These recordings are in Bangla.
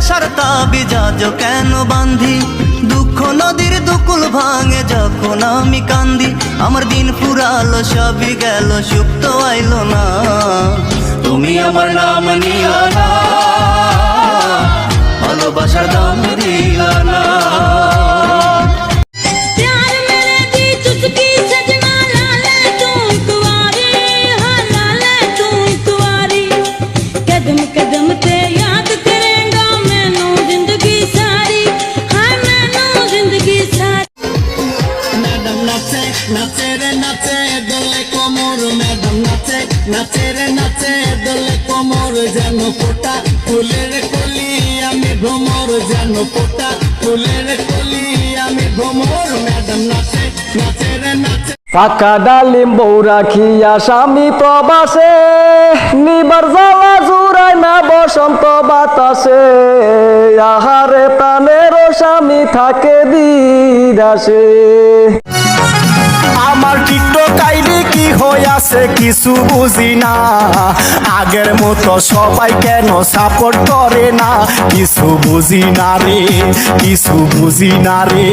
ভালোবাসার তাবিজ কেন বান্ধি, দুঃখ নদীর দুকুল ভাঙে যখন আমি কান্দি। আমার দিন ফুরালো সবই গেল, সুখ তো আইলো না, তুমি আমার নাম নিলা না, ভালোবাসার দাম দিলা না। নাচে রে নাচে দোলে কোমর, ম্যাডাম নাচে নাচে রে নাচে দোলে কোমর, যেন ফোটা ফুলের কলি আমি ভ্রমর, যেন ফোটা ফুলের কলি আমি ভ্রমর, ম্যাডাম নাচে নাচে রে নাচে। পাকা ডালিম বউ রাখিয়া স্বামী প্রবাসে, নিবার জ্বালা জুড়ায় না বসন্ত বাতাসে, আহারে প্রাণের স্বামী থাকে বিরাসে। আমার টিকটক আইডি কি হইয়াছে কিছু বুঝি না, আগের মতো সবাই কেন সাপোর্ট করে না, কিছু বুঝি না রে, কিছু বুঝি না রে।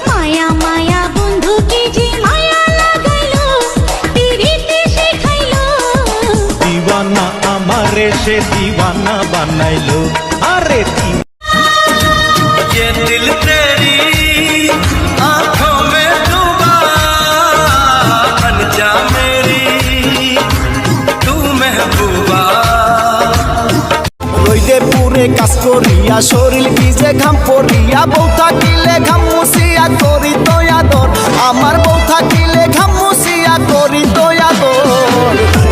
মায়া মায়া বন্ধু কি যে মায়া লাগাইলো, পিরিতে শিখাইলো, দিওয়ানা আমারে সে দিওয়ানা বানাইলো। আরে ये दिल तेरी आँखों में डूबा, बन जा मेरी तू महबूबा। রইদে পুরে কাজ করিয়া শরীর ভিজে ঘাম পড়িয়া, বউ থাকিলে ঘাম মুছিয়া করি তো আদর, আমার বউ থাকিলে ঘাম মুছিয়া করি তো আদর।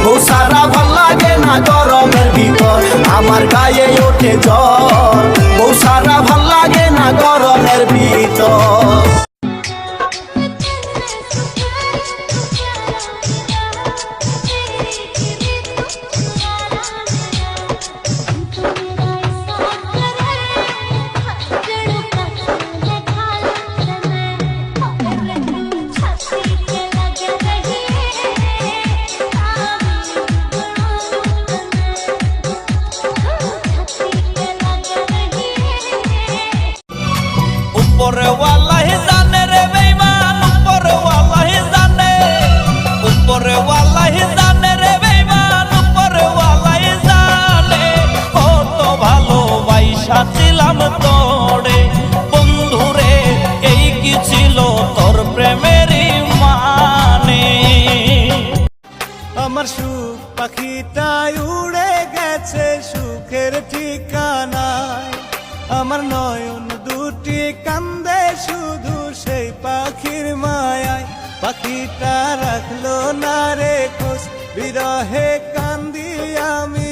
বউ সারা ভাল লাগে না গরমের ভিতর, আমার গায়ে ওঠে জ্বর, বউ সারা ভাল লাগে না গরমের ভিতর। উপরে ওয়াল্লাহি জানে রে বেঈমান, উপরে ওয়াল্লাহি জানে, উপরে ওয়াল্লাহি জানে রে বেঈমান, উপরে ওয়াল্লাহি জানে। কত ভালোবাসা ছিলাম তোরে বন্ধুরে, এই কি ছিল তোর প্রেমের মানে। আমার সুখ পাখিটাই উড়ে গেছে সুখের ঠিকানায়, আমার নয়ন দুটি কান্দে শুধু সেই পাখির মায়ায়, পাখিটা রাখলো না রে খোঁজ, বিরহে কান্দি আমি